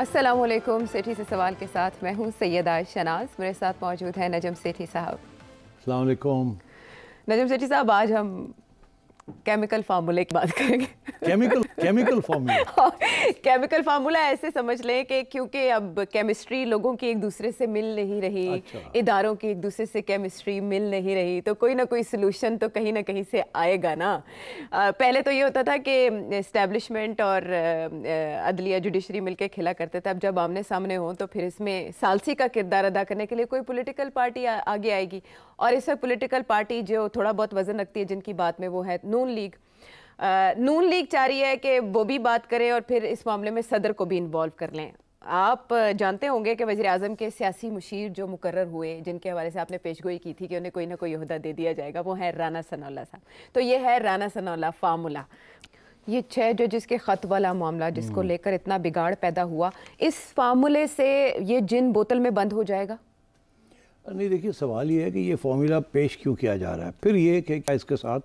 अस्सलामुअलैकुम। सेठी से सवाल के साथ मैं हूँ सैयदा शनाज। मेरे साथ मौजूद है नजम सेठी साहब। अस्सलाम वालेकुम। नजम सेठी साहब, आज हम केमिकल फार्मूले की बात करेंगे। Chemical formula. केमिकल फार्मूला ऐसे समझ लें कि क्योंकि अब केमिस्ट्री लोगों की एक दूसरे से मिल नहीं रही, अच्छा। इदारों की एक दूसरे से केमिस्ट्री मिल नहीं रही, तो कोई ना कोई सलूशन तो कहीं ना कहीं से आएगा ना। पहले तो ये होता था कि इस्टेब्लिशमेंट और अदलिया जुडिशरी मिलकर खेला करते थे। अब जब आमने सामने हो तो फिर इसमें सालसी का किरदार अदा करने के लिए कोई पॉलिटिकल पार्टी आगे आएगी। और इस वक्त पॉलिटिकल पार्टी जो थोड़ा बहुत वजन रखती है जिनकी बात में, वो है नून लीग। नून लीग चाह रही है कि वो भी बात करें और फिर इस मामले में सदर को भी इन्वॉल्व कर लें। आप जानते होंगे कि वज़ीर आज़म के सियासी मुशीर जो मुकर्रर हुए, जिनके हवाले से आपने पेशगोई की थी कि उन्हें कोई ना कोई ओहदा दे दिया जाएगा, वो है राना सनाउल्लाह साहब। तो ये है राना सनाउल्लाह फार्मूला। ये 6 जजेस के ख़त वाला मामला जिसको लेकर इतना बिगाड़ पैदा हुआ, इस फार्मूले से ये जिन बोतल में बंद हो जाएगा? नहीं, देखिए, सवाल ये है कि ये फार्मूला पेश क्यों किया जा रहा है। फिर ये कि क्या इसके साथ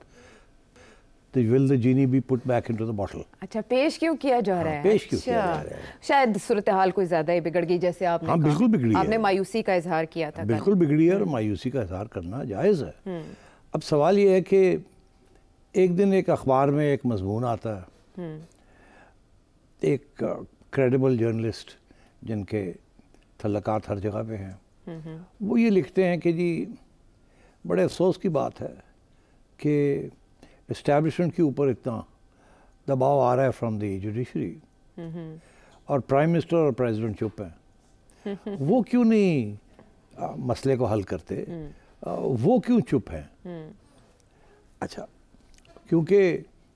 will the genie be put back into the bottle. अच्छा, पेश क्यों किया जा रहा है? पेश क्यों किया जा रहा है? शायद सूरत हाल कोई ज़्यादा ही बिगड़ गई, जैसे आपने हाँ, बिल्कुल बिगड़ी है। आपने मायूसी का इजहार किया था। बिल्कुल बिगड़ी है और मायूसी का इजहार करना जायज़ है। अब सवाल ये है कि एक दिन एक अखबार में एक मजमून आता है, एक क्रेडिबल जर्नलिस्ट जिनके तल्लकात हर जगह पे हैं, वो ये लिखते हैं कि जी बड़े अफसोस की बात है कि इस्टेब्लिशमेंट के ऊपर इतना दबाव आ रहा है फ्रॉम द जुडिशरी, और प्राइम मिनिस्टर और प्रेसिडेंट चुप हैं। वो क्यों नहीं मसले को हल करते? वो क्यों चुप हैं? अच्छा, क्योंकि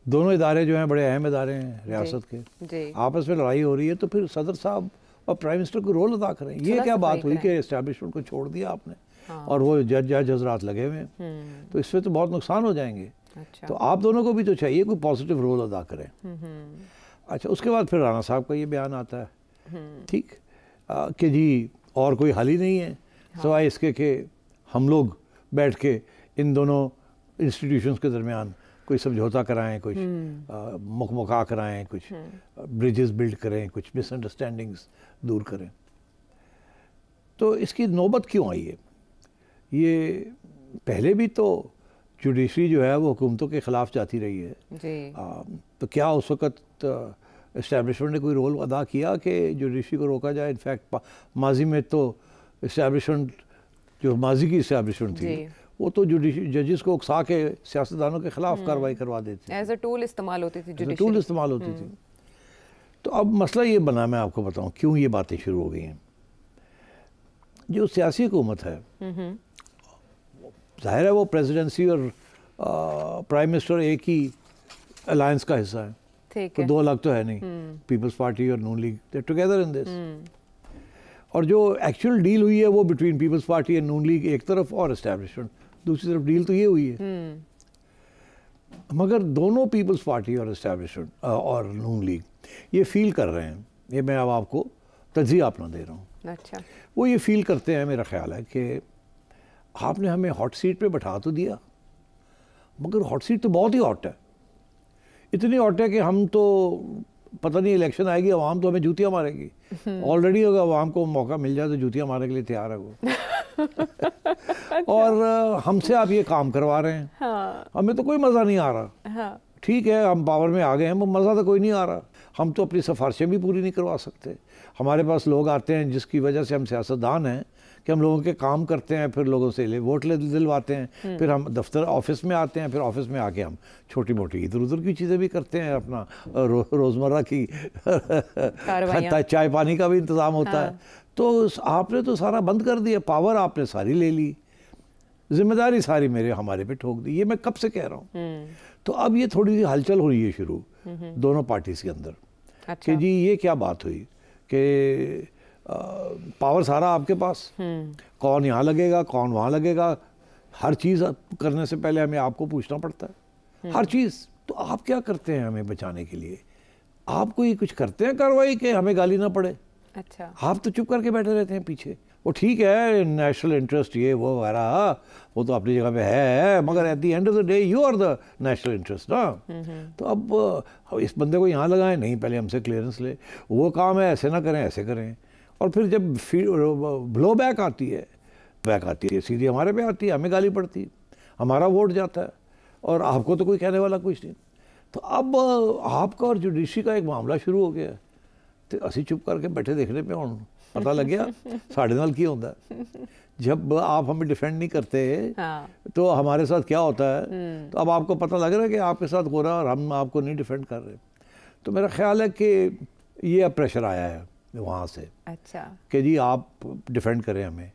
दोनों इदारे जो हैं बड़े अहम इदारे हैं रियासत के, आपस में लड़ाई हो रही है, तो फिर सदर साहब और प्राइम मिनिस्टर को रोल अदा करें। ये क्या बात हुई कि इस्टेब्लिशमेंट को छोड़ दिया आपने? और वो जज हजरात लगे हुए हैं, तो इसमें तो बहुत नुकसान हो जाएंगे। अच्छा। तो आप दोनों को भी तो चाहिए कोई पॉजिटिव रोल अदा करें। अच्छा, उसके बाद फिर राना साहब का ये बयान आता है, ठीक, कि जी और कोई हल ही नहीं है सिवाय इसके कि हम लोग बैठ के इन दोनों इंस्टीट्यूशंस के दरमियान कोई समझौता कराएं, कुछ मुखमुखा कराएं, कुछ ब्रिजेस बिल्ड करें, कुछ मिसअंडरस्टैंडिंग्स दूर करें। तो इसकी नौबत क्यों आई है? ये पहले भी तो जुडिशरी जो है वो हुकूमतों के ख़िलाफ़ जाती रही है जी। तो क्या उस वक़्त इस्टेब्लिशमेंट ने कोई रोल अदा किया कि जुडिशरी को रोका जाए? इनफैक्ट माजी में तो इस्टेब्लिशमेंट, जो माजी की इस्टेब्लिशमेंट थी, वो तो जजेस को उकसा के सियासतदानों के ख़िलाफ़ कार्रवाई करवा देती, एज अ टूल इस्तेमाल होती थी, टूल इस्तेमाल होती थी। तो अब मसला ये बना, मैं आपको बताऊँ क्यों ये बातें शुरू हो गई हैं। जो सियासी हुकूमत है, जाहिर है वो प्रेसिडेंसी और प्राइम मिनिस्टर एक ही अलायंस का हिस्सा है, तो दो अलग तो है नहीं। पीपल्स पार्टी और Noon league, they together in this. और जो एक्चुअल डील हुई है वो between People's Party and Noon league एक तरफ, और एस्टेब्लिशमेंट दूसरी तरफ, डील तो ये हुई है। मगर दोनों पीपल्स पार्टी और एस्टेब्लिशमेंट और नून लीग ये फील कर रहे हैं, ये मैं अब आपको तज्ज़िया अपना दे रहा हूँ। अच्छा, वो ये फील करते हैं, मेरा ख्याल है कि आपने हमें हॉट सीट पे बैठा तो दिया, मगर हॉट सीट तो बहुत ही हॉट है, इतनी हॉट है कि हम तो पता नहीं इलेक्शन आएगी, अवाम तो हमें जूतियाँ मारेगी। ऑलरेडी अगर अवाम को मौका मिल जाए तो जूतियाँ मारने के लिए तैयार है वो। और हमसे आप ये काम करवा रहे हैं। हाँ। हमें तो कोई मज़ा नहीं आ रहा। हाँ। ठीक है, हम पावर में आ गए हैं, वो मज़ा तो कोई नहीं आ रहा। हम तो अपनी सिफारिशें भी पूरी नहीं करवा सकते। हमारे पास लोग आते हैं जिसकी वजह से हम सियासतदान हैं कि हम लोगों के काम करते हैं, फिर लोगों से वोट दिलवाते हैं, फिर हम दफ्तर ऑफिस में आते हैं, फिर ऑफिस में आके हम छोटी मोटी इधर उधर की चीज़ें भी करते हैं, अपना रोज़मर्रा की चाय पानी का भी इंतज़ाम होता हाँ। है। तो आपने तो सारा बंद कर दिया, पावर आपने सारी ले ली, जिम्मेदारी सारी हमारे पे ठोक दी। ये मैं कब से कह रहा हूँ। तो अब ये थोड़ी सी हलचल हो रही है शुरू दोनों पार्टीज के अंदर। अच्छा। कि जी ये क्या बात हुई कि पावर सारा आपके पास, कौन यहाँ लगेगा, कौन वहाँ लगेगा, हर चीज़ करने से पहले हमें आपको पूछना पड़ता है, हर चीज़। तो आप क्या करते हैं हमें बचाने के लिए? आप कोई कुछ करते हैं कार्रवाई कि हमें गाली ना पड़े? अच्छा। आप तो चुप करके बैठे रहते हैं पीछे, वो ठीक है, नेशनल इंटरेस्ट ये वो वगैरह वो तो अपनी जगह पे है, मगर at the end of the day you are the national interest ना। तो अब इस बंदे को यहाँ लगाएं, नहीं पहले हमसे क्लियरेंस ले, वो काम है, ऐसे ना करें ऐसे करें। और फिर जब ब्लो बैक आती है सीधी हमारे पे आती है, हमें गाली पड़ती है, हमारा वोट जाता है और आपको तो कोई कहने वाला कुछ नहीं। तो अब आपका और जुडिशरी का एक मामला शुरू हो गया, तो असी चुप करके बैठे देखने पे हूँ पता लग गया साढ़े नाल की होता है। जब आप हमें डिफेंड नहीं करते तो हमारे साथ क्या होता है। तो अब आपको पता लग रहा है कि आपके साथ हो रहा है और हम आपको नहीं डिफेंड कर रहे। तो मेरा ख्याल है कि ये अब प्रेशर आया है वहाँ से, अच्छा, कि जी आप डिफेंड करें हमें,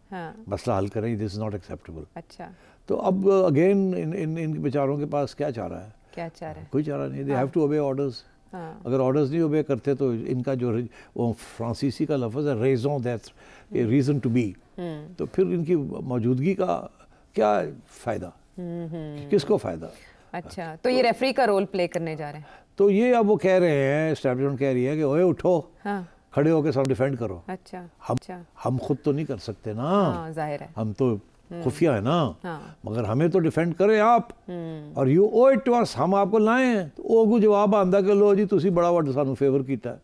मसला हल करें, दिस इज़ नॉट एक्सेप्टेबल। अच्छा, तो अब अगेन इन बेचारों के पास क्या चारा है? क्या चारा है? कोई चारा नहीं। They have to obey orders. अगर ऑर्डर्स नहीं ओबे करते तो इनका जो वो फ्रांसीसी का लफ्ज़ है रेज़ों d'être, a reason to be, तो फिर इनकी मौजूदगी का क्या फ़ायदा, किसको फ़ायदा? अच्छा, तो ये रेफरी का रोल प्ले करने जा रहे हैं। तो ये अब वो कह रहे हैं, एस्टैब्लिशमेंट कह रही है कि ओए उठो, खड़े होकर सब डिफेंड करो। अच्छा, हम खुद तो नहीं कर सकते ना, जाहिर है, हम तो खुफिया है ना, मगर हमें तो डिफेंड करें आप, और you owe it to us, हम आपको लाए। तो ओगू जवाब आंदा कि लो जी तुसी बड़ा वड्डा सानू फेवर कीता,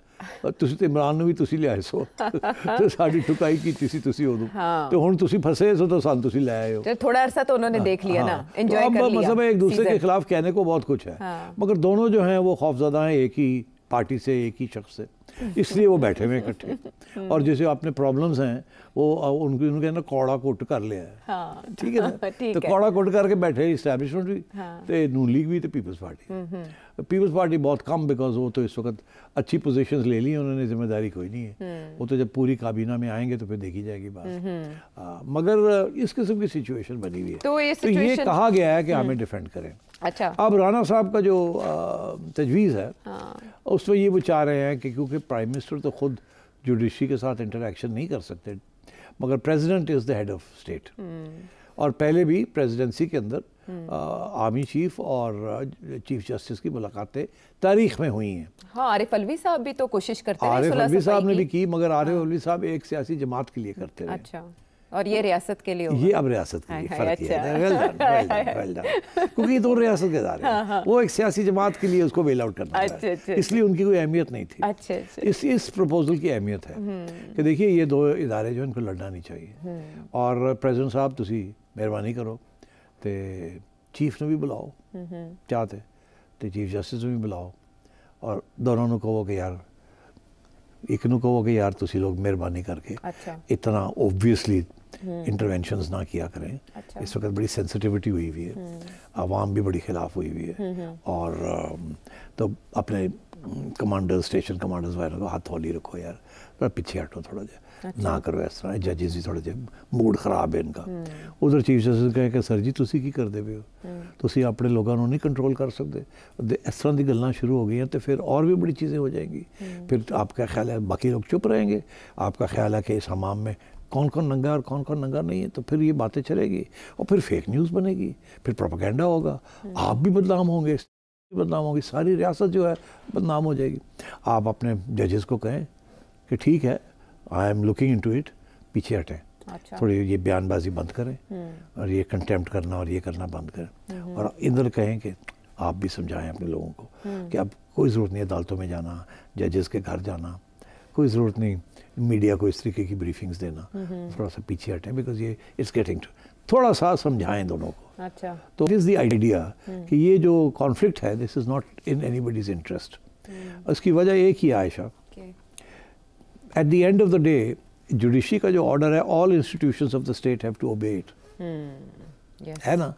ਤੁਸੀਂ ਤੇ ਇਮਰਾਨ ਨੂੰ ਵੀ ਤੁਸੀਂ ਲਿਆਏ ਸੋ ਤੇ ਸਾਡੀ ਠੁਕਾਈ ਕੀਤੀ ਸੀ ਤੁਸੀਂ ਉਦੋਂ, ਤੇ ਹੁਣ ਤੁਸੀਂ फंसे सो तो ਸਾਨੂੰ ਤੁਸੀਂ ले आए हो। थोड़ा अरसा तो उन्होंने देख लिया ना, एंजॉय कर लिया। मतलब एक दूसरे के खिलाफ कहने को बहुत कुछ है, मगर दोनों जो हैं वो खौफजदा हैं एक ही पार्टी से, एक ही शख्स से, इसलिए वो बैठे हुए इकट्ठे। और जैसे अपने प्रॉब्लम्स हैं वो उनके ना कौड़ा कुट कर लिया है, ठीक है ना, तो कौड़ा कुट करके बैठे इस्टेब्लिशमेंट भी, तो नून लीग भी, तो पीपल्स पार्टी। पीपल्स पार्टी बहुत कम, बिकॉज वो तो इस वक्त अच्छी पोजीशंस ले ली उन्होंने, जिम्मेदारी कोई नहीं है, वो तो जब पूरी काबीना में आएंगे तो फिर देखी जाएगी बात। मगर इस किस्म की सिचुएशन बनी हुई है, तो ये कहा गया है कि हमें डिफेंड करें। अच्छा, अब राणा साहब का जो तजवीज़ है उसमें ये वो चाह रहे हैं कि क्योंकि प्राइम मिनिस्टर तो खुद जुडिशरी के साथ इंटरेक्शन नहीं कर सकते, मगर president is the head of state, और पहले भी प्रेसिडेंसी के अंदर आर्मी चीफ और चीफ जस्टिस की मुलाकातें तारीख में हुई हैं। हाँ, आरिफ अलवी साहब भी तो कोशिश करते हैं, आरिफ अलवी साहब ने भी की, मगर आरिफ अलवी साहब एक सियासी जमात के लिए करते हैं। अच्छा, और ये रियासत के लिए होगा? ये अब रियासत के लिए फर्क है, वेल डन, क्योंकि ये दो रियासत के इदारे हैं, वो एक सियासी जमात के लिए उसको बेल आउट करना है, इसलिए उनकी कोई अहमियत नहीं थी। इस प्रपोजल की अहमियत है कि देखिए ये दो इदारे जो इनको लड़ना नहीं चाहिए, और प्रेसिडेंट साहब तुसी मेहरबानी करो तो चीफ ने भी बुलाओ चाहते, तो चीफ जस्टिस ने भी बुलाओ, और दोनों को कहो कि यार, एक को कहो कि यार तुसी लोग मेहरबानी करके इतना ओब्वियसली इंटरवेंशंस ना किया करें। इस वक्त बड़ी सेंसिटिविटी हुई हुई है, आवाम भी बड़ी खिलाफ हुई हुई है, और तो अपने कमांडर्स, स्टेशन कमांडर्स वगैरह को हाथ हौली रखो यार, थोड़ा पीछे हटो, थोड़ा ना करो इस तरह। जजेस भी थोड़ा मूड खराब है इनका। उधर चीफ जस्टिस कहे कि सर जी तुसी की करदे पे हो, तुसी अपने लोगों को नहीं कंट्रोल कर सकते। इस तरह की गल्लां शुरू हो गई हैं तो फिर और भी बड़ी चीज़ें हो जाएंगी। फिर आपका ख्याल है बाकी लोग चुप रहेंगे, आपका ख्याल है कि इस हमाम में कौन कौन नंगा और कौन कौन नंगा नहीं है, तो फिर ये बातें चलेगी और फिर फेक न्यूज़ बनेगी, फिर प्रोपेगेंडा होगा, आप भी बदनाम होंगे, बदनाम होगी, सारी रियासत जो है बदनाम हो जाएगी। आप अपने जजेस को कहें कि ठीक है, I am looking into it, पीछे हटें, थोड़ी ये बयानबाजी बंद करें और ये कंटेम्प्ट करना और ये करना बंद करें, और इधर कहें कि आप भी समझाएं अपने लोगों को कि अब कोई ज़रूरत नहीं अदालतों में जाना, जजेस के घर जाना, कोई ज़रूरत नहीं मीडिया को इस तरीके की ब्रीफिंग्स देना, थोड़ा सा पीछे हटें, बिकॉज ये इट्स गेटिंग, थोड़ा सा समझाएं दोनों को। अच्छा, तो दिस द आइडिया कि ये जो कॉन्फ्लिक्ट है this is not in anybody's interest. उसकी वजह एक ही है Ayesha, at the end of the day judiciary का जो ऑर्डर है, all institutions of the state have to obey it, है ना,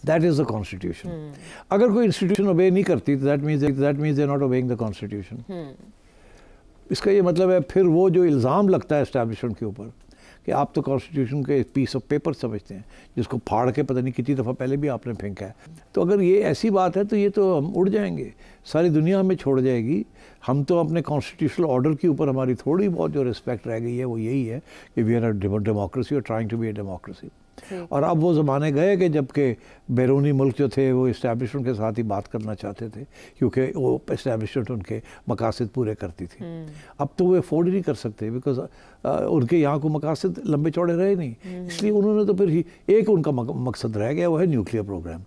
दैट इज़ द कॉन्स्टिट्यूशन। अगर कोई इंस्टीट्यूशन ओबे नहीं करती तो that means they are not obeying the constitution. इसका ये मतलब है फिर वो जो इल्ज़ाम लगता है एस्टैब्लिशमेंट के ऊपर कि आप तो कॉन्स्टिट्यूशन के पीस ऑफ पेपर समझते हैं जिसको फाड़ के पता नहीं कितनी दफ़ा पहले भी आपने फेंका है, तो अगर ये ऐसी बात है तो ये तो हम उड़ जाएंगे, सारी दुनिया हमें छोड़ जाएगी। हम तो अपने कॉन्स्टिट्यूशनल ऑर्डर के ऊपर हमारी थोड़ी बहुत जो रिस्पेक्ट रह गई है वो यही है कि वी आर अ डेमोक्रेसी और trying to be a democracy. और अब वो ज़माने गए कि जबकि बैरूनी मुल्क जो थे वो इस्टेब्लिशमेंट के साथ ही बात करना चाहते थे, क्योंकि वो इस्टेब्लिशमेंट उनके मकासद पूरे करती थी। अब तो वो अफोर्ड ही नहीं कर सकते, बिकॉज उनके यहाँ को मकासद लंबे चौड़े रहे नहीं, इसलिए उन्होंने तो फिर ही एक उनका मकसद रह गया, वो है न्यूक्लियर प्रोग्राम,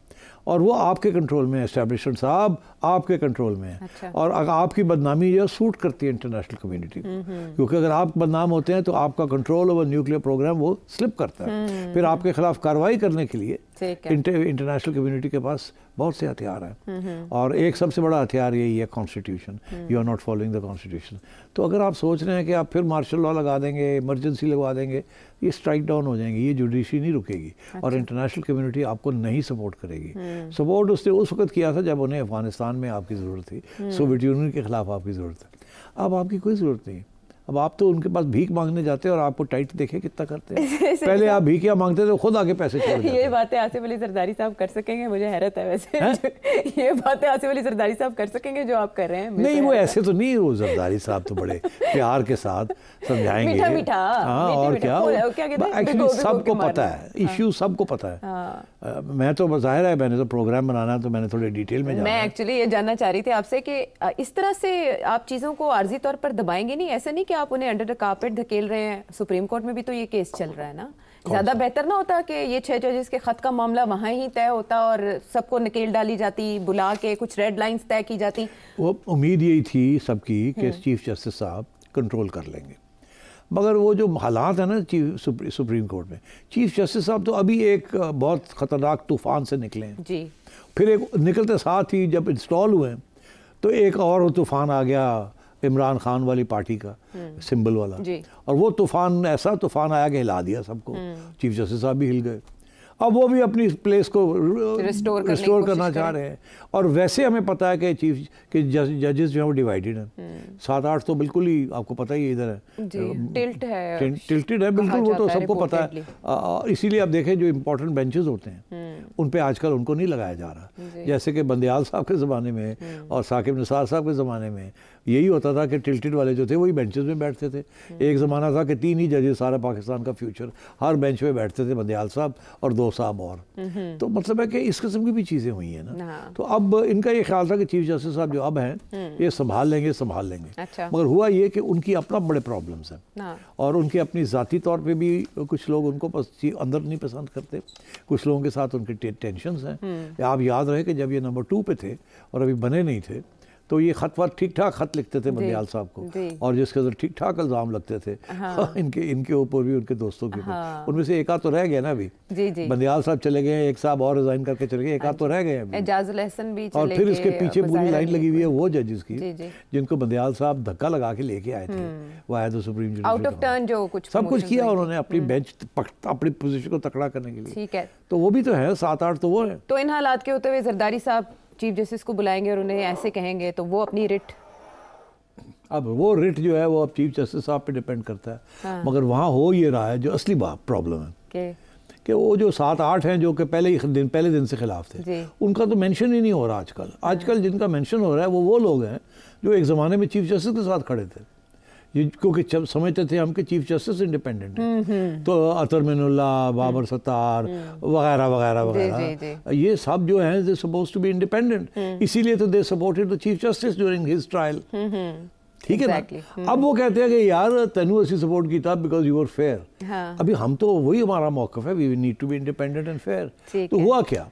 और वो आपके कंट्रोल में है, एस्टेब्लिशमेंट साहब आपके कंट्रोल में है। अच्छा। और अगर आपकी बदनामी जो सूट करती है इंटरनेशनल कम्युनिटी को, क्योंकि अगर आप बदनाम होते हैं तो आपका कंट्रोल ओवर न्यूक्लियर प्रोग्राम वो स्लिप करता है, फिर आपके खिलाफ कार्रवाई करने के लिए इंटरनेशनल कम्युनिटी के पास बहुत से हथियार हैं, और एक सबसे बड़ा हथियार यही है constitution. You are not following the constitution. तो अगर आप सोच रहे हैं कि आप फिर मार्शल लॉ लगा देंगे, इमरजेंसी लगवा देंगे, ये स्ट्राइक डाउन हो जाएंगे, ये जुडिशरी नहीं रुकेगी। अच्छा। और इंटरनेशनल कम्युनिटी आपको नहीं सपोर्ट करेगी। सपोर्ट उसने उस वक्त किया था जब उन्हें अफगानिस्तान में आपकी ज़रूरत थी, सोवियत यूनियन के खिलाफ आपकी ज़रूरत है। अब आपकी कोई ज़रूरत नहीं। अब आप तो उनके पास भीख मांगने जाते हैं और आपको टाइट देखे कितना करते हैं। पहले आप भीखिया मांगते थे, खुद आके पैसे छोड़ देते। ये बातें आसिफ अली जरदारी साहब कर सकेंगे? मुझे हैरत है वैसे ये बातें आसिफ अली जरदारी साहब कर सकेंगे जो आप कर रहे हैं? नहीं, वो ऐसे तो नहीं, वो जरदारी साहब तो बड़े प्यार के साथ समझाएंगे। मीठा मीठा। हाँ, और क्या एक्चुअली सबको पता है, इश्यू सबको पता है। मैं तो जाहिर है, मैंने तो प्रोग्राम बनाना, तो मैंने थोड़े डिटेल में जाना। मैं एक्चुअली ये जानना चाह रही थी आपसे कि इस तरह से आप चीज़ों को आर्जी तौर पर दबाएंगे नहीं, ऐसा नहीं कि आप उन्हें अंडर द कारपेट धकेल रहे हैं। सुप्रीम कोर्ट में भी तो ये केस चल रहा है ना। ज़्यादा बेहतर ना होता कि ये 6 जजेस के ख़त का मामला वहाँ ही तय होता और सबको नकेल डाली जाती, बुला के कुछ रेड लाइंस तय की जाती? वो उम्मीद यही थी सबकी कि चीफ जस्टिस साहब कंट्रोल कर लेंगे, मगर वो जो हालात है ना सुप्रीम कोर्ट में, चीफ जस्टिस साहब तो अभी एक बहुत ख़तरनाक तूफ़ान से निकले हैं जी। फिर एक निकलते साथ ही जब इंस्टॉल हुए तो एक और तूफ़ान आ गया, इमरान खान वाली पार्टी का सिंबल वाला, और वो तूफ़ान ऐसा तूफ़ान आया कि हिला दिया सबको। चीफ जस्टिस साहब भी हिल गए। अब वो भी अपनी प्लेस को रिस्टोर करना चाह रहे हैं। और वैसे हमें पता है कि चीफ के जजेस जो हैं वो डिवाइडेड हैं। 7-8 तो बिल्कुल ही आपको पता ही इधर है, टिल्टेड है बिल्कुल, वो तो सबको पता है। इसीलिए आप देखें जो इम्पोर्टेंट बेंचेस होते हैं उन पे आजकल उनको नहीं लगाया जा रहा, जैसे कि बंदयाल साहब के ज़माने में और साकिब निसार साहब के ज़माने में यही होता था कि टिल्टेड वाले जो थे वही बेंचेस में बैठते थे। एक ज़माना था कि 3 ही जजेस सारा पाकिस्तान का फ्यूचर, हर बेंच पे बैठते थे, बंदयाल साहब और 2 साहब और। तो मतलब है कि इस किस्म की भी चीज़ें हुई हैं ना। तो अब इनका ये ख्याल था कि चीफ जस्टिस साहब जो अब हैं ये संभाल लेंगे। अच्छा। मगर हुआ ये कि उनकी अपना बड़े प्रॉब्लम्स हैं और उनके अपनी ज़ाती तौर पे भी कुछ लोग उनको अंदर नहीं पसंद करते, कुछ लोगों के साथ उनके टेंशन्स हैं। आप याद रहे कि जब ये नंबर 2 पे थे और अभी बने नहीं थे तो ये ठीक ठाक खत लिखते थे बंदयाल साहब को, और जिसके अंदर ठीक ठाक इल्ज़ाम लगते थे इनके ऊपर भी, उनके दोस्तों के ऊपर। उनमें से एक आध तो रह गया ना अभी। बंदयाल साहब चले गए, एक साहब और रिजाइन करके चले गए, एक आध तो रह गए अभी। एजाजुल हसन भी चले और फिर इसके पीछे पूरी लाइन लगी हुई है वो जजेस की जिनको बंदयाल साहब धक्का लगा के लेके आए थे। वो आए तो सुप्रीम आउट ऑफ टर्न जो कुछ सब कुछ किया उन्होंने अपनी बेंच अपनी पोजीशन को तकड़ा करने के लिए। ठीक है, तो वो भी तो है, 7-8 तो वो है। तो इन हालात के होते हुए जरदारी साहब चीफ जस्टिस को बुलाएंगे और उन्हें ऐसे कहेंगे तो वो अपनी रिट, अब वो रिट जो है वो अब चीफ जस्टिस साहब पे डिपेंड करता है। हाँ। मगर वहाँ हो ये रहा है जो असली प्रॉब्लम है कि वो जो 7-8 हैं जो कि पहले दिन से खिलाफ थे, उनका तो मेंशन ही नहीं हो रहा आजकल। आजकल जिनका मेंशन हो रहा है वो लोग हैं जो एक ज़माने में चीफ जस्टिस के साथ खड़े थे, क्योंकि समझते थे हम कि चीफ जस्टिस इंडिपेंडेंट है। तो अतर मिनुल्ला, बाबर सत्तार वगैरह वगैरह वगैरह, ये सब जो हैं दे सपोज्ड टू बी इंडिपेंडेंट, इसीलिए तो they supported the chief justice during his trial. ठीक है ना। अब वो कहते हैं कि यार तेनू असी सपोर्ट किया बिकॉज यू आर फेयर। अभी हम तो वही हमारा मौकफ है, we need to be independent and fair. तो हुआ क्या,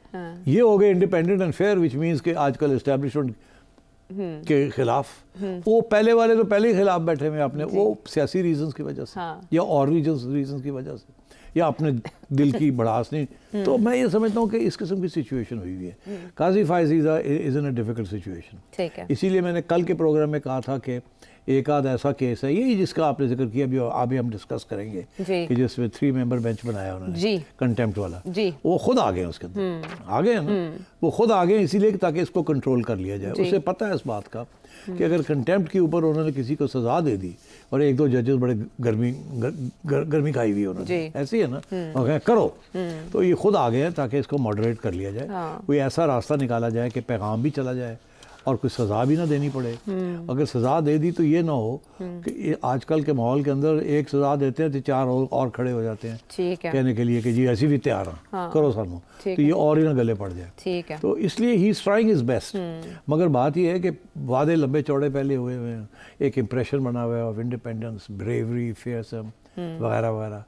ये हो गए independent and fair, which means कि आजकल एस्टेब्लिशमेंट के खिलाफ, वो पहले वाले तो पहले ही खिलाफ बैठे हुए अपने, वो सियासी रीजंस की वजह से या और रीजंस की वजह से या अपने दिल की भड़ास नहीं। तो मैं ये समझता हूँ कि इस किस्म की सिचुएशन हुई हुई है। Qazi Faez is in a difficult situation. इसीलिए मैंने कल के प्रोग्राम में कहा था कि एक आध ऐसा केस है यही जिसका आपने जिक्र किया, अभी हम डिस्कस करेंगे कि जिसमें 3 मेंबर बेंच बनाया उन्होंने कंटेम्प्ट वाला, वो खुद आ गए उसके अंदर, आ गए ना, वो खुद आ गए इसीलिए ताकि इसको कंट्रोल कर लिया जाए। उसे पता है इस बात का कि अगर कंटेम्प्ट के ऊपर उन्होंने किसी को सजा दे दी और 1-2 जजेस बड़े गर्मी खाई हुई उन्होंने, ऐसे ही है ना, और करो, तो ये खुद आ गए हैं ताकि इसको मॉडरेट कर लिया जाए, कोई ऐसा रास्ता निकाला जाए कि पैगाम भी चला जाए और कुछ सज़ा भी ना देनी पड़े। अगर सज़ा दे दी तो ये ना हो कि आजकल के माहौल के अंदर एक सज़ा देते हैं तो 4 और खड़े हो जाते हैं कहने के लिए कि जी ऐसी भी तैयार हैं, हाँ, करो सानू, तो ये और ही ना गले पड़ जाए। ठीक है, तो इसलिए he is trying his best. मगर बात ये है कि वादे लंबे चौड़े पहले हुए हैं, एक इम्प्रेशन बना हुआ है ऑफ इंडिपेंडेंस, ब्रेवरी, फेयरसम वगैरह वगैरह।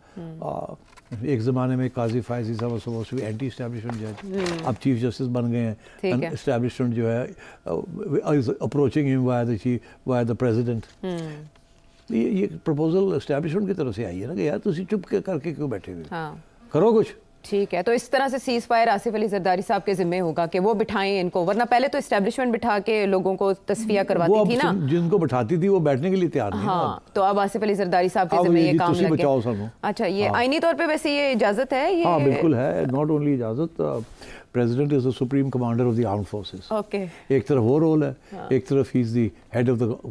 एक ज़माने में काजी फायजी साहब suppose to be anti establishment जज, अब चीफ जस्टिस बन गए हैं। एस्टैब्लिशमेंट जो है approaching him via the president. ये प्रपोजल एस्टैब्लिशमेंट की तरफ से आई है ना कि यार तुम चुप करके क्यों बैठे हुए, हाँ, करो कुछ। ठीक है, तो इस तरह से सीज फायर आसिफ अली जरदारी साहब के जिम्मे होगा कि वो बिठाएं इनको, वरना पहले तो एस्टैब्लिशमेंट बिठा के लोगों को तस्फिया करवाती थी ना, जिनको बिठाती थी वो बैठने के लिए तैयार नहीं। हाँ, तो अब आसिफ अली जरदारी साहब के जिम्मे ये काम लग गया। अच्छा, ये आईनी तौर पे वैसे ये इजाजत है? ये हाँ बिल्कुल है, नॉट ओनली इजाजत, president is the supreme commander of the armed forces. Okay, एक तरफ वो रोल है, एक तरफ he is the head of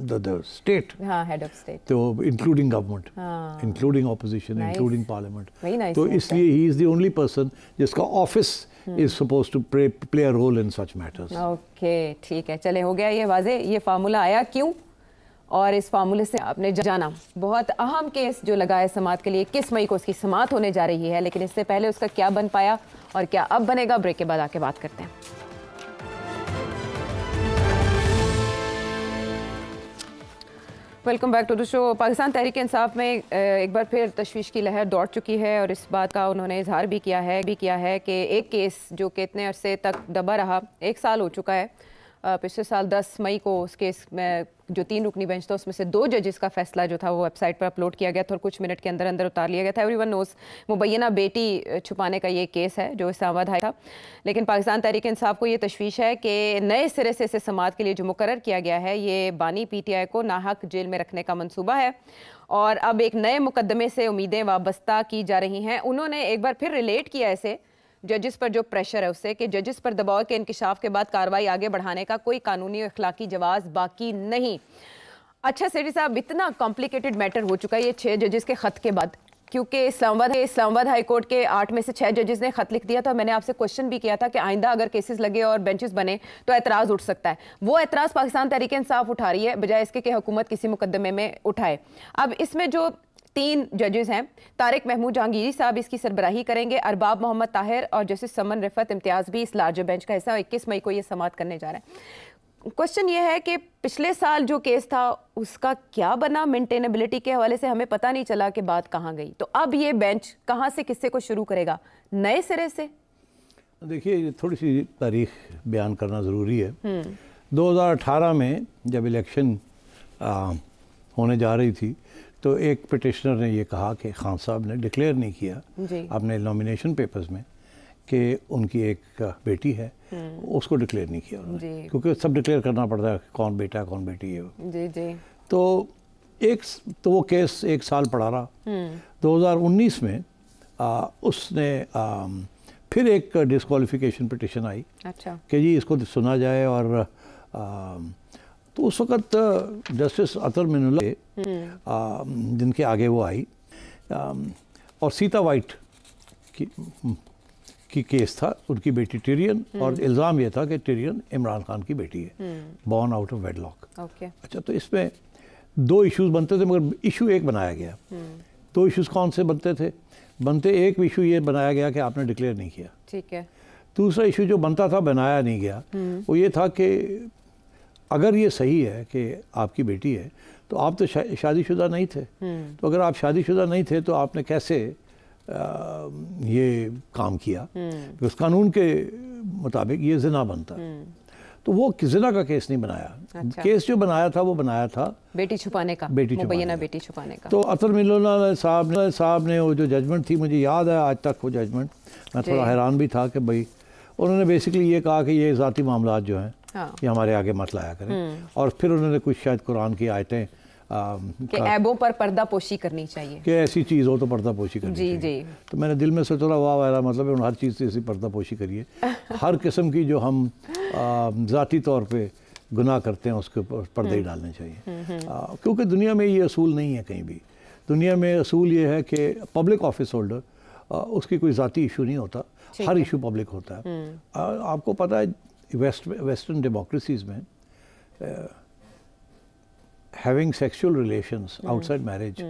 the state, हाँ, head of state, तो including government, including opposition, including parliament, तो इसलिए he is the only person जिसका office is supposed to play a role in such matters. Okay, ठीक है, चले हो गया ये वाजे, ये फार्मूला आया क्यों और इस फार्मूले से आपने जाना बहुत अहम केस जो लगा है समात के लिए, 21 मई को उसकी समात होने जा रही है, लेकिन इससे पहले उसका क्या बन पाया और क्या अब बनेगा, ब्रेक के बाद आके बात करते हैं। Welcome back to the show. Pakistan Tehreek Insaf में एक बार फिर तशवीश की लहर दौड़ चुकी है और इस बात का उन्होंने इजहार भी किया है कि एक केस जो कि इतने अरसे तक दबा रहा, 1 साल हो चुका है, पिछले साल 10 मई को उस केस में जो 3 रुकनी बेंच था उसमें से 2 जजेस का फैसला जो था वो वेबसाइट पर अपलोड किया गया था और कुछ मिनट के अंदर अंदर उतार लिया गया था। एवरीवन नोस मुबैना बेटी छुपाने का ये केस है जो इस्लामाबाद हाई था, लेकिन पाकिस्तान तहरीक इंसाफ को ये तशवीश है कि नए सिरे से इसे समात के लिए जो मुकर्रर किया गया है ये बानी PTI को नाहक जेल में रखने का मंसूबा है और अब एक नए मुकदमे से उम्मीदें वाबस्ता की जा रही हैं। उन्होंने एक बार फिर रिलेट किया ऐसे जजेस पर जो प्रेशर है उससे कि जजेस पर दबाव के इंकिशाफ के बाद कार्रवाई आगे बढ़ाने का कोई कानूनी और इखलाकी जवाब बाकी नहीं। अच्छा सेठी साहब, इतना कॉम्प्लिकेटेड मैटर हो चुका है ये 6 जजेस के ख़त के बाद, क्योंकि इस्लामाबाद हाई कोर्ट के 8 में से 6 जजेस ने ख़त लिख दिया था। मैंने आपसे क्वेश्चन भी किया था कि आइंदा अगर केसेस लगे और बेंचेस बने तो एतराज़ उठ सकता है। वो एतराज़ पाकिस्तान तहरीक इंसाफ उठा रही है बजाय इसके कि हुकूमत किसी मुकदमे में उठाए। अब इसमें जो 3 जजेस हैं, तारिक महमूद जहांगीरी साहब इसकी सरबराही करेंगे, अरबाब मोहम्मद ताहिर और जस्टिस समन रिफत इम्तियाज़ भी इस लार्जर बेंच का हिस्सा 21 मई को ये समात करने जा रहे हैं। क्वेश्चन ये है कि पिछले साल जो केस था उसका क्या बना, मेंटेनेबिलिटी के हवाले से हमें पता नहीं चला कि बात कहाँ गई, तो अब ये बेंच कहाँ से किस्से को शुरू करेगा, नए सिरे से? देखिए, थोड़ी सी तारीख बयान करना ज़रूरी है। 2018 में जब इलेक्शन होने जा रही थी तो एक पिटिशनर ने ये कहा कि खान साहब ने डिक्लेयर नहीं किया अपने नॉमिनेशन पेपर्स में कि उनकी एक बेटी है, उसको डिक्लेयर नहीं किया उन्होंने, क्योंकि सब डिक्लेयर करना पड़ता है कौन बेटा है कौन बेटी है। जी जी। तो वो केस 1 साल पड़ा रहा। 2019 में उसने फिर एक डिस्क्वालिफिकेशन पिटिशन आई, अच्छा, कि जी इसको सुना जाए और तो उस वक़्त जस्टिस अतर मिनुल्लाह जिनके आगे वो आई और सीता वाइट की केस था, उनकी बेटी टिरियन, और इल्ज़ाम ये था कि टिरियन इमरान खान की बेटी है, बॉर्न आउट ऑफ वेडलॉक। अच्छा, तो इसमें 2 इश्यूज़ बनते थे मगर इशू एक बनाया गया। 2 इश्यूज़ कौन से बनते थे? एक इशू ये बनाया गया कि आपने डिक्लेयर नहीं किया, ठीक है। दूसरा इशू जो बनता था, बनाया नहीं गया, वो ये था कि अगर ये सही है कि आपकी बेटी है तो आप तो शादीशुदा नहीं थे, तो अगर आप शादीशुदा नहीं थे तो आपने कैसे ये काम किया? उस कानून के मुताबिक ये जिना बनता। तो वो जिना का केस नहीं बनाया। अच्छा। केस जो बनाया था वो बनाया था बेटी छुपाने का, बेटी छुपाने का। तो अतर मिनुल्लाह साहब ने वो जो जजमेंट थी, मुझे याद है आज तक वो जजमेंट, मैं थोड़ा हैरान भी था कि भाई उन्होंने बेसिकली ये कहा कि ये ज़ाती मामलात जो हैं ये हमारे आगे मत लाया करें, और फिर उन्होंने कुछ शायद कुरान की आयतें कि ऐबों पर पर्दा पोशी करनी चाहिए, कि ऐसी चीज़ हो तो पर्दा पोशी करनी चाहिए। जी। तो मैंने दिल में सोचा, वाह वाह, मतलब है हर चीज़ से ऐसी पर्दा पोशी करिए। हर किस्म की जो हम ज़ाती तौर पे गुनाह करते हैं उसके ऊपर पर्दे ही डालने चाहिए, क्योंकि दुनिया में ये असूल नहीं है कहीं भी। दुनिया में असूल ये है कि पब्लिक ऑफिस होल्डर उसकी कोई ज़ाती इशू नहीं होता, हर इशू पब्लिक होता है। आपको पता है वेस्टर्न डेमोक्रेसीज में having sexual relations outside marriage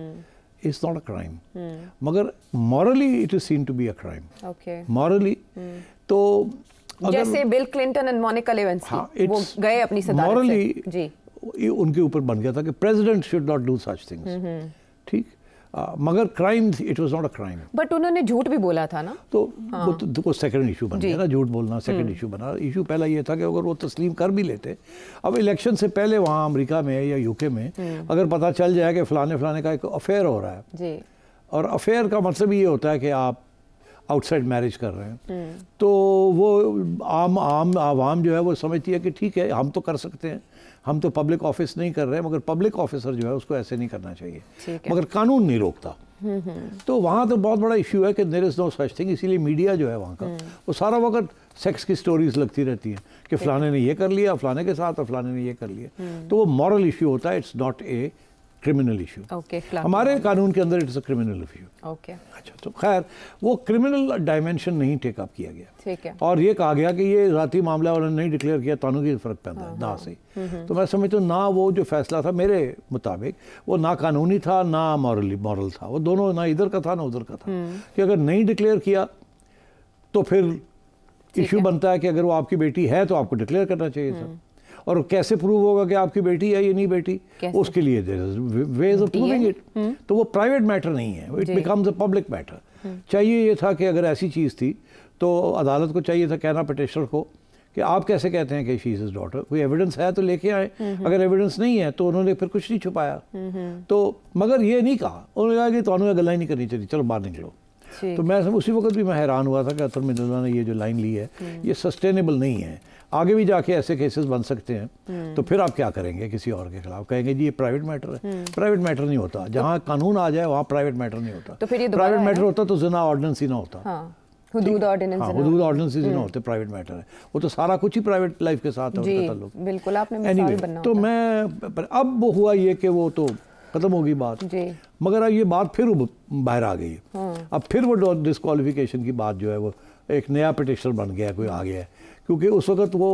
is not a crime, मगर morally it is seen to be a crime. Okay, morally तो जैसे Bill Clinton and Monica Lewinsky वो गए अपनी सदारत मॉरली से, जी, उनके ऊपर बन गया था कि president should not do such things, ठीक, मगर crime it was not a crime. But उन्होंने झूठ भी बोला था ना, तो वो सेकंड इशू बन गया ना, झूठ बोलना सेकंड इशू बना। इशू पहला ये था कि अगर वो तस्लीम कर भी लेते, अब इलेक्शन से पहले वहाँ अमेरिका में या यूके में अगर पता चल जाए कि फलाने फलाने का एक अफेयर हो रहा है जी, और अफेयर का मतलब ये होता है कि आप आउटसाइड मैरिज कर रहे हैं, तो वो आवाम जो है वो समझती है कि ठीक है हम तो कर सकते हैं, हम तो पब्लिक ऑफिस नहीं कर रहे हैं, मगर पब्लिक ऑफिसर जो है उसको ऐसे नहीं करना चाहिए, मगर कानून नहीं रोकता। तो वहाँ तो बहुत बड़ा इश्यू है कि there is no such thing. इसीलिए मीडिया जो है वहाँ का वो सारा वक्त सेक्स की स्टोरीज लगती रहती हैं कि फलाने ने ये कर लिया फलाने के साथ और फलाने ने ये कर लिया। तो वो मॉरल इश्यू होता है, it's not a criminal issue. हमारे कानून के अंदर इट्स अ क्रिमिनल इशू। अच्छा, तो खैर वो क्रिमिनल डायमेंशन नहीं टेकअप किया गया, ठीक है, और ये कहा गया कि ये जाती मामला उन्होंने नहीं डिक्लेयर किया, तानू की फर्क पैदा है ना से। तो मैं समझता हूँ ना वो जो फैसला था मेरे मुताबिक वो ना कानूनी था ना मॉरल था, वो दोनों ना इधर का था ना उधर का था। कि अगर नहीं डिक्लेयर किया तो फिर इशू बनता है कि अगर वो आपकी बेटी है तो आपको डिक्लेयर करना चाहिए था, और कैसे प्रूव होगा कि आपकी बेटी है या नहीं बेटी, उसके लिए वेज ऑफ प्रूविंग इट। तो वो प्राइवेट मैटर नहीं है, it becomes a public matter. चाहिए ये था कि अगर ऐसी चीज़ थी तो अदालत को चाहिए था कहना पिटिशनर को कि आप कैसे कहते हैं कि शी इज हिज डॉटर, कोई एविडेंस है तो लेके आए, अगर एविडेंस नहीं है तो उन्होंने फिर कुछ नहीं छुपाया। तो मगर ये नहीं कहा, उन्होंने कहा कि तो गल्ला ही नहीं करनी चाहिए, चलो बाहर निकलो। तो मैं उसी वक्त भी मैं हैरान हुआ था कि अतर मिर्ज़ा ने ये जो लाइन ली है ये सस्टेनेबल नहीं है, आगे भी जाके ऐसे केसेस बन सकते हैं। तो फिर आप क्या करेंगे, किसी और के खिलाफ कहेंगे जी ये प्राइवेट मैटर है। प्राइवेट मैटर नहीं होता, जहाँ कानून आ जाए वहाँ प्राइवेट मैटर नहीं होता। तो फिर ये प्राइवेट मैटर होता तो ज़िना ऑर्डिनेंस ही ना होता, हुदूद ऑर्डिनेंस ही ना होते, प्राइवेट मैटर है वो तो सारा कुछ ही प्राइवेट लाइफ के साथ है ताल्लुक। बिल्कुल, आपने मिसाल बनना तो मैं अब वो हुआ ये कि वो तो खत्म होगी बात जी, मगर अब ये बात फिर बाहर आ गई। अब फिर वो डिस्क्वालिफिकेशन की बात जो है वो एक नया पिटिशनर बन गया, कोई आ गया है, क्योंकि उस वक्त वो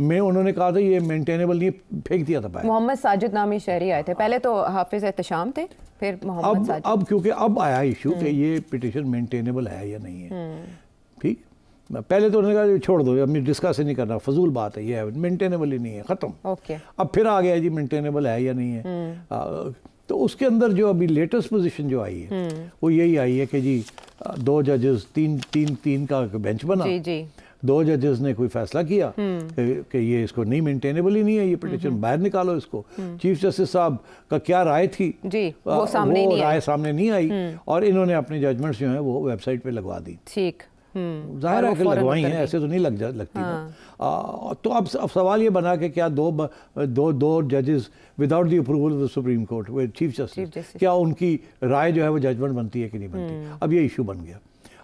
उन्होंने कहा था ये मेंटेनेबल नहीं, फेंक दिया था। मोहम्मद साजिद नामी शहरी आए थे, पहले तो हाफिज एहतशाम थे, फिर मोहम्मद साजिद। अब क्योंकि अब आया इशू कि ये पिटिशन मेंटेनेबल है या नहीं है, ठीक, पहले तो उन्होंने कहा छोड़ दो, अब डिस्कस ही नहीं करना, फजूल बात है, ये मेंटेनेबल ही नहीं है, ख़त्म। अब फिर आ गया जी मेंटेनेबल है या नहीं है। तो उसके अंदर जो अभी लेटेस्ट पोजीशन जो आई है वो यही आई है कि जी 2 जजेस तीन का बेंच बना जी। 2 जजेस ने कोई फैसला किया कि ये इसको नहीं मेंटेनेबल ही नहीं है, ये पिटिशन बाहर निकालो इसको। चीफ जस्टिस साहब का क्या राय थी जी, वो राय सामने नहीं आई, और इन्होंने अपनी जजमेंट्स जो है वो वेबसाइट पे लगवा दी। ठीक, जाहिर है कि लगवाई हैं, ऐसे तो नहीं लगती ना। तो अब सवाल ये बना कि क्या दो जजेस without the approval of the supreme court chief justice, क्या उनकी राय जो है वो जजमेंट बनती है कि नहीं बनती। अब ये इशू बन गया,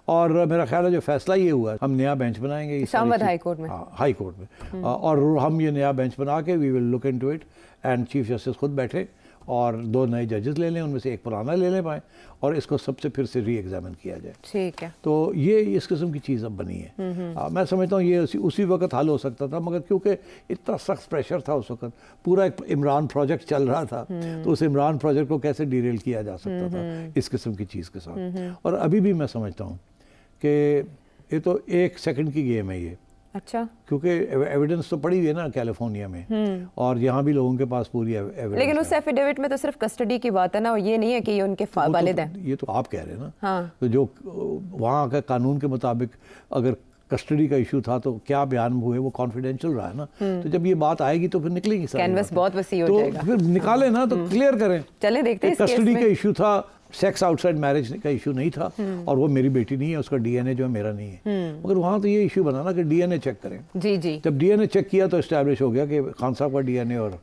और मेरा ख्याल है जो फैसला ये हुआ है हम नया बेंच बनाएंगे इस्लामाबाद हाई कोर्ट में, हाई कोर्ट में, और हम ये नया बेंच बना के we will look into it, and chief justice खुद बैठे और 2 नए जजेस ले लें, उनमें से एक पुराना ले लें पाए, और इसको सबसे फिर से री एग्जामिन किया जाए। ठीक है, तो ये इस किस्म की चीज़ अब बनी है। मैं समझता हूँ ये उसी वक्त हल हो सकता था, मगर क्योंकि इतना सख्त प्रेशर था उस वक्त, पूरा एक इमरान प्रोजेक्ट चल रहा था, तो उस इमरान प्रोजेक्ट को कैसे डीरेल किया जा सकता था इस किस्म की चीज़ के साथ। और अभी भी मैं समझता हूँ कि ये तो 1 सेकंड की गेम है ये। अच्छा, क्योंकि एविडेंस तो पड़ी हुई है ना कैलिफोर्निया में, और यहाँ भी लोगों के पास पूरी एविडेंस। लेकिन उस एफिडेविट में तो सिर्फ कस्टडी की बात है ना, और ये नहीं है कि ये उनके वालिद हैं। ये तो आप कह रहे हैं ना। तो जो वहाँ का कानून के मुताबिक अगर कस्टडी का इशू था तो क्या बयान हुए वो कॉन्फिडेंशियल रहा है ना। तो जब ये बात आएगी तो फिर निकलेगी, कैनवस बहुत वसी हो जाएगा, तो फिर निकालें ना, तो क्लियर करें। चले देखते हैं। कस्टडी का इशू था, सेक्स आउटसाइड मैरिज का इशू नहीं था, और वो मेरी बेटी नहीं है, उसका डीएनए जो है मेरा नहीं है, मगर वहाँ तो ये इशू बना ना कि डीएनए चेक करें। जी। जब डीएनए चेक किया तो एस्टैब्लिश हो गया कि खान साहब का डीएनए और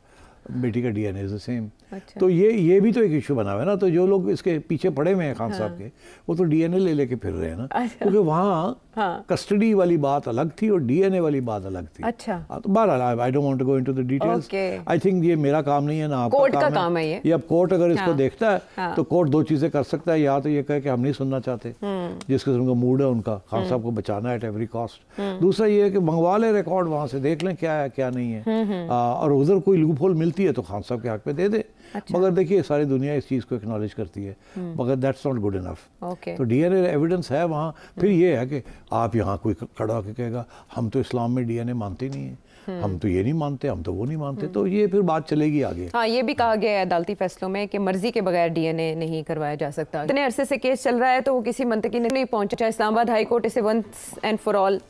बेटी का डीएनए इज द सेम। अच्छा। तो ये भी तो एक इशू बना हुआ है ना। तो जो लोग इसके पीछे पड़े हुए हैं खान साहब के, वो तो डीएनए ले लेके फिर रहे हैं ना। अच्छा। क्योंकि वहाँ कस्टडी वाली बात अलग थी और डीएनए वाली बात अलग थी। अच्छा। तो बहरहाल I don't want to go into the details. I think ये मेरा काम नहीं है ना आपका कोर्ट का काम है ये। अब कोर्ट अगर इसको देखता है तो कोर्ट दो चीजें कर सकता है, या तो ये कहे कि हम नहीं सुनना चाहते, जिस किस्म का मूड है उनका, खान साहब को बचाना है एट एवरी कॉस्ट। दूसरा ये है कि मंगवा ले रिकॉर्ड वहां से, देख लें क्या है क्या नहीं है, और उधर कोई लूप होल मिलती है तो खान साहब के हक में दे दे। अच्छा। मगर देखिए सारी दुनिया इस चीज़ को एक्नॉलेज करती है, मगर दैट्स नॉट गुड इनफ। तो डीएनए एविडेंस है वहाँ। फिर ये है कि आप यहाँ कोई खड़ा होकर कहेगा हम तो इस्लाम में डीएनए मानते नहीं है, हम तो ये नहीं मानते, हम तो वो नहीं मानते, तो ये फिर बात चलेगी आगे। हाँ, ये भी कहा गया है अदालती फैसलों में कि मर्जी के बगैर डीएनए नहीं करवाया जा सकता। इतने अरसे से केस चल रहा है तो वो किसी मंतकी नहीं पहुंचा। इस्लामाबाद हाई कोर्ट इसे वंस एंड फॉर ऑल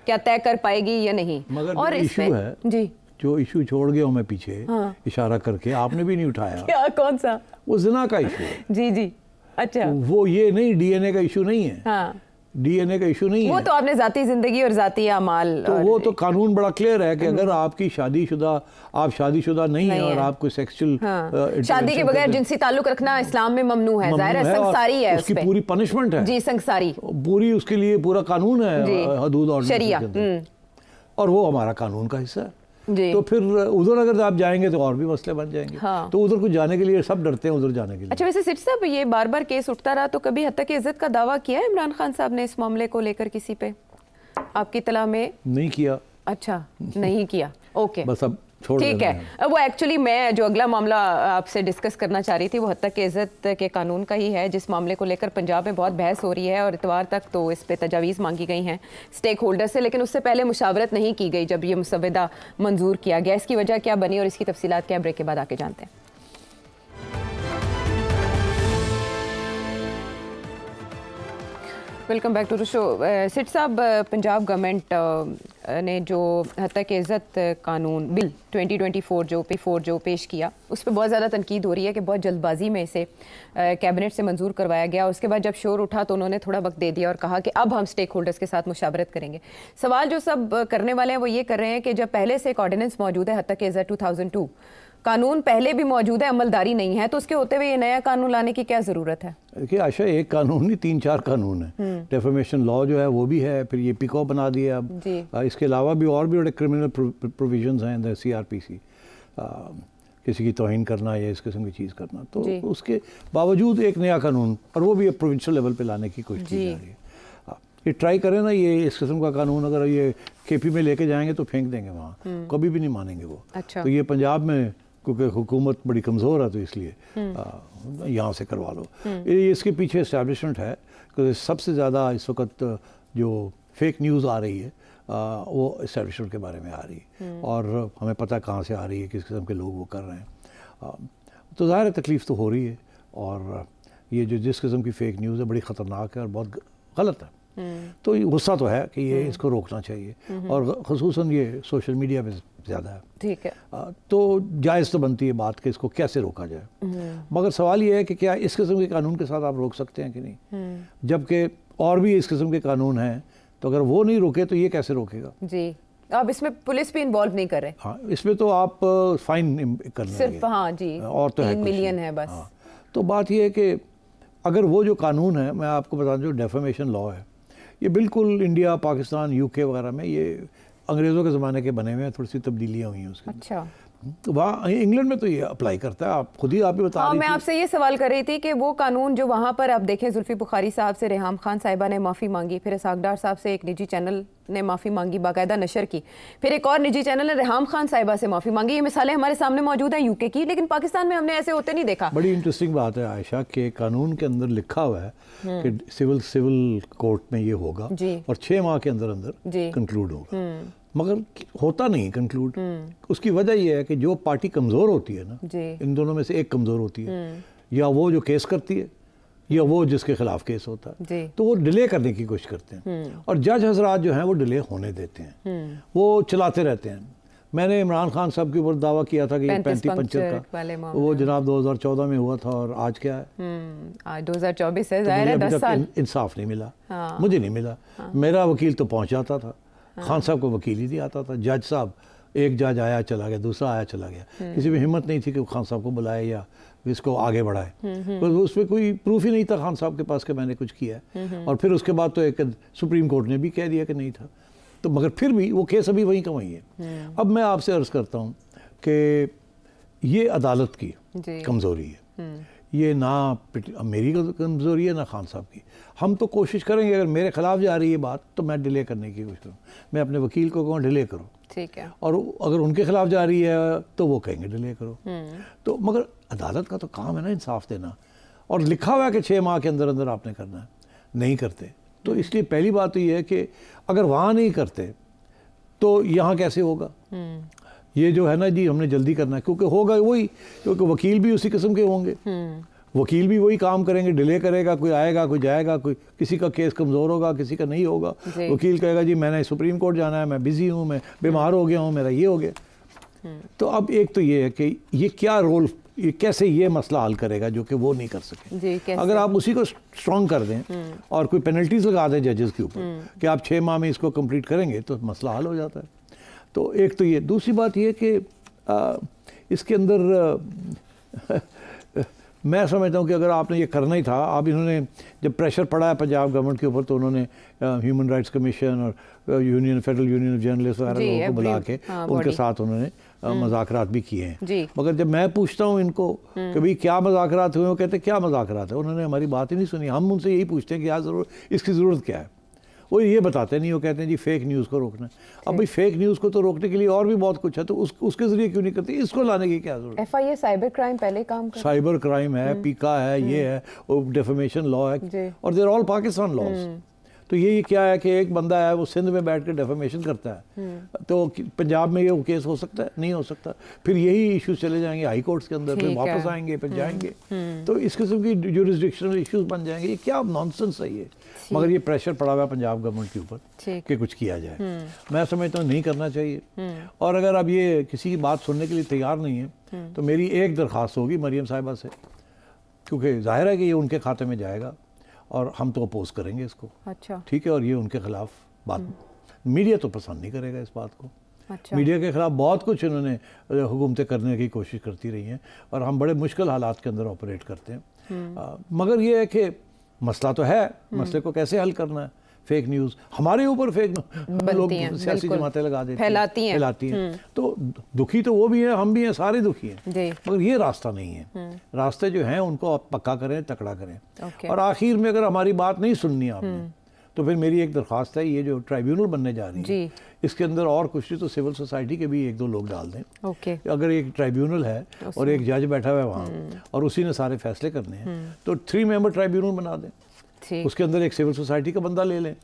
क्या तय कर पाएगी या नहीं। मगर और इशू है जी, जो इशू छोड़ गया हूँ मैं पीछे, इशारा करके आपने भी नहीं उठाया। क्या, कौन सा? वो जिना का इशू है। जी जी, अच्छा। वो ये नहीं, डीएनए का इशू नहीं है। हाँ। डीएनए का इशू नहीं है। वो तो आपने जाती जिंदगी और जाती अमाल, तो वो तो कानून बड़ा क्लियर है कि अगर आपकी आप शादीशुदा नहीं है और आप कोई सेक्सुअल शादी के बगैर जिनसी ताल्लुक रखना इस्लाम में ममनू है, जाहिर है, संसारी है, उसकी पूरी पनिशमेंट है जी, संसारी पूरी, उसके लिए पूरा कानून है, हदूद और शरिया, और वो हमारा कानून का हिस्सा है। तो फिर उधर अगर आप जाएंगे तो और भी मसले बन जाएंगे। हाँ। तो उधर कुछ जाने के लिए सब डरते हैं उधर जाने के लिए। अच्छा, वैसे सिट साहब ये बार बार केस उठता रहा, तो कभी हद तक इज्जत का दावा किया है इमरान खान साहब ने इस मामले को लेकर किसी पे आपकी तला में? नहीं किया। अच्छा, नहीं किया, ओके, बस अब ठीक है। वो एक्चुअली मैं जो अगला मामला आपसे डिस्कस करना चाह रही थी वो हद तक इज़्ज़त के कानून का ही है, जिस मामले को लेकर पंजाब में बहुत बहस हो रही है और इतवार तक तो इस पे तजावीज़ मांगी गई हैं स्टेक होल्डर से, लेकिन उससे पहले मुशावरत नहीं की गई जब ये मुसव्वदा मंजूर किया गया। इसकी वजह क्या बनी और इसकी तफसीलात क्या, ब्रेक के बाद आके जानते हैं। Welcome back to the show. सिट साहब, पंजाब गवर्नमेंट ने जो हद तक इज़्ज़त कानून बिल 2024 जो पेश किया, उस पर बहुत ज़्यादा तनकीद हो रही है कि बहुत जल्दबाजी में इसे कैबिनेट से मंजूर करवाया गया। उसके बाद जब शोर उठा तो उन्होंने थोड़ा वक्त दे दिया और कहा कि अब हम स्टेक होल्डर्स के साथ मुशावरत करेंगे। सवाल जो सब करने वाले हैं वो ये कर रहे हैं कि जब पहले से एक ऑर्डिनेंस मौजूद है हद तक इज़्ज़त 2002, कानून पहले भी मौजूद है, अमलदारी नहीं है, तो उसके होते हुए ये नया कानून लाने की क्या ज़रूरत है? देखिए आशा, एक कानून नहीं 3-4 कानून है। डेफेमेशन लॉ जो है वो भी है, फिर ये पिको बना दिया अब। इसके अलावा भी और भी बड़े क्रिमिनल प्रोविजंस हैं द CRPC, किसी की तौहीन करना या इस किस्म की चीज़ करना, तो उसके बावजूद एक नया कानून, और वो भी प्रोविंशियल लेवल पे लाने की कोशिश की जा रही है। ये ट्राई करें ना, ये इस किस्म का कानून अगर ये KP में लेके जाएंगे तो फेंक देंगे वहाँ, कभी भी नहीं मानेंगे वो। अच्छा। तो ये पंजाब में क्योंकि हुकूमत बड़ी कमज़ोर है तो इसलिए यहाँ से करवा लो। इसके पीछे इस्टेब्लिशमेंट है, क्योंकि सबसे ज़्यादा इस वक्त जो फेक न्यूज़ आ रही है वो इस्टेब्लिशमेंट के बारे में आ रही है, और हमें पता कहाँ से आ रही है, किस किस्म के लोग वो कर रहे हैं। तो ज़ाहिर है तकलीफ़ तो हो रही है, और ये जो जिस किस्म की फ़ेक न्यूज़ है बड़ी ख़तरनाक है और बहुत गलत है। तो गुस्सा तो है कि ये इसको रोकना चाहिए, और ख़ुसूसन ये सोशल मीडिया पे ज़्यादा है। ठीक है। तो जायज़ तो बनती है बात कि इसको कैसे रोका जाए, मगर सवाल ये है कि क्या इस किस्म के कानून के साथ आप रोक सकते हैं कि नहीं, जबकि और भी इस किस्म के कानून हैं, तो अगर वो नहीं रोके तो ये कैसे रोकेगा? जी, अब इसमें पुलिस भी इन्वॉल्व नहीं कर रहे। हाँ, इसमें तो आप फाइन करने सिर्फ, हाँ जी, और तो 3 मिलियन है बस। हाँ, तो बात ये है कि अगर वो जो कानून है, मैं आपको बता दूं, जो डेफेमेशन लॉ है, ये बिल्कुल इंडिया, पाकिस्तान, UK वगैरह में ये अंग्रेज़ों के ज़माने के बने हुए हैं, थोड़ी सी तब्दीलियाँ हुई हैं उसके। अच्छा। तो वहाँ इंग्लैंड में तो ये अप्लाई करता है, आप खुद ही आप ही बता रही थी। मैं आपसे ये सवाल कर रही थी कि वो कानून जो वहाँ पर आप देखें, जुल्फी बुखारी साहब से रेहाम खान साहिबा ने माफ़ी मांगी, फिर इसहाक डार साहब से एक निजी चैनल ने माफ़ी मांगी, बाकायदा नशर की, फिर एक और निजी चैनल ने रेहाम खान साहिबा से माफ़ी मांगी। ये मिसालें हमारे सामने मौजूद हैं UK की, लेकिन पाकिस्तान में हमने ऐसे होते नहीं देखा। बड़ी इंटरेस्टिंग बात है आयशा के कानून के अंदर लिखा हुआ है कि सिविल कोर्ट में ये होगा और 6 माह के अंदर अंदर कंक्लूड होगा, मगर होता नहीं कंक्लूड। उसकी वजह यह है कि जो पार्टी कमज़ोर होती है ना, इन दोनों में से एक कमज़ोर होती है, या वो जो केस करती है या वो जिसके खिलाफ केस होता है, तो वो डिले करने की कोशिश करते हैं, और जज हजरात जो हैं वो डिले होने देते हैं, वो चलाते रहते हैं। मैंने इमरान खान साहब के ऊपर दावा किया था कि 35 पंचर का वो जनाब 2014 में हुआ था, और आज क्या है? आज 2024 है, ज़ाहिर है 10 साल। इंसाफ नहीं मिला। मुझे नहीं मिला। मेरा वकील तो पहुंच जाता था, खान साहब को वकील ही नहीं आता था, जज साहब एक जज आया चला गया, दूसरा आया चला गया, किसी में हिम्मत नहीं थी कि खान साहब को बुलाए या इसको आगे बढ़ाए, तो उसमें कोई प्रूफ ही नहीं था खान साहब के पास कि मैंने कुछ किया है। और फिर उसके बाद तो एक सुप्रीम कोर्ट ने भी कह दिया कि नहीं था, तो मगर फिर भी वो केस अभी वहीं का वहीं है। अब मैं आपसे अर्ज़ करता हूँ कि ये अदालत की कमज़ोरी है, ये ना मेरी कमज़ोरी है ना खान साहब की। हम तो कोशिश करेंगे, अगर मेरे ख़िलाफ़ जा रही है बात तो मैं डिले करने की कोशिश करूँ, मैं अपने वकील को कहूँ डिले करो, ठीक है, और अगर उनके खिलाफ जा रही है तो वो कहेंगे डिले करो। तो मगर अदालत का तो काम है ना इंसाफ देना, और लिखा हुआ है कि 6 माह के अंदर अंदर आपने करना है, नहीं करते। तो इसलिए पहली बात तो ये है कि अगर वहाँ नहीं करते तो यहाँ कैसे होगा। ये जो है ना जी, हमने जल्दी करना है, क्योंकि होगा वही, क्योंकि वकील भी उसी किस्म के होंगे, वकील भी वही काम करेंगे, डिले करेगा, कोई आएगा कोई जाएगा, कोई किसी का केस कमज़ोर होगा किसी का नहीं होगा, वकील कहेगा जी मैंने सुप्रीम कोर्ट जाना है, मैं बिज़ी हूँ, मैं बीमार हो गया हूँ, मेरा ये हो गया। तो अब एक तो ये है कि ये क्या रोल, ये कैसे ये मसला हल करेगा जो कि वो नहीं कर सके। अगर आप उसी को स्ट्रॉन्ग कर दें और कोई पेनल्टीज लगा दें जजेस के ऊपर कि आप 6 माह में इसको कंप्लीट करेंगे तो मसला हल हो जाता है। तो एक तो ये, दूसरी बात ये कि इसके अंदर मैं समझता हूँ कि अगर आपने ये करना ही था, आप इन्होंने जब प्रेशर पड़ा है पंजाब गवर्नमेंट के ऊपर तो उन्होंने ह्यूमन राइट्स कमीशन और union federal union of journalist वगैरह लोगों को बुला के उनके साथ उन्होंने मज़ाकरात भी किए हैं। मगर जब मैं पूछता हूँ इनको कि भाई क्या मज़ाकरात हुए, वो कहते क्या मज़ाकरात है, उन्होंने हमारी बात ही नहीं सुनी। हम उनसे यही पूछते हैं कि यार ज़रूर इसकी ज़रूरत क्या है, वो ये बताते नहीं, वो कहते हैं जी फेक न्यूज़ को रोकना है। अब भाई फेक न्यूज़ को तो रोकने के लिए और भी बहुत कुछ है, तो उसके ज़रिए क्यों नहीं करते, इसको लाने की क्या जरूरत है। FIA साइबर क्राइम पहले काम कर, साइबर क्राइम है, पीका है, ये है, वो डेफेमेशन लॉ है, और देयर ऑल पाकिस्तान लॉज। तो ये क्या है कि एक बंदा है वो सिंध में बैठ कर डेफेमेशन करता है, तो पंजाब में ये केस हो सकता है, नहीं हो सकता। फिर यही इश्यूज चले जाएंगे हाई कोर्ट्स के अंदर, फिर वापस आएंगे, फिर जाएंगे, तो इस किस्म की ज्यूरिसडिक्शनल इश्यूज बन जाएंगे। ये क्या नॉनसेंस है ये। मगर ये प्रेशर पड़ा हुआ है पंजाब गवर्नमेंट के ऊपर कि कुछ किया जाए। मैं समझता हूँ नहीं करना चाहिए। और अगर अब ये किसी की बात सुनने के लिए तैयार नहीं है तो मेरी एक दरख्वास्त होगी मरियम साहिबा से, क्योंकि जाहिर है कि ये उनके खाते में जाएगा और हम तो अपोज करेंगे इसको। अच्छा, ठीक है, और ये उनके खिलाफ बात, मीडिया तो पसंद नहीं करेगा इस बात को। अच्छा। मीडिया के खिलाफ बहुत कुछ इन्होंने हुकूमतें करने की कोशिश करती रही हैं और हम बड़े मुश्किल हालात के अंदर ऑपरेट करते हैं। मगर ये है कि मसला तो है, मसले को कैसे हल करना है। फेक न्यूज़ हमारे ऊपर फेक लोग सियासी जमातें लगा देती फैलाती हैं। तो दुखी तो वो भी है, हम भी हैं, सारे दुखी हैं, मगर ये रास्ता नहीं है। रास्ते जो हैं उनको आप पक्का करें, तकड़ा करें। और आखिर में अगर हमारी बात नहीं सुननी आपने तो फिर मेरी एक दरख्वास्त है, ये जो ट्राइब्यूनल बनने जा रही है इसके अंदर और कुछ नहीं तो सिविल सोसाइटी के भी 1-2 लोग डाल दें। अगर एक ट्राइब्यूनल है और एक जज बैठा हुआ है वहाँ और उसी ने सारे फैसले करने हैं तो 3 मेंबर ट्राइब्यूनल बना दें। उसके अंदर एक सिविल सोसाइटी का बंदा ले लें,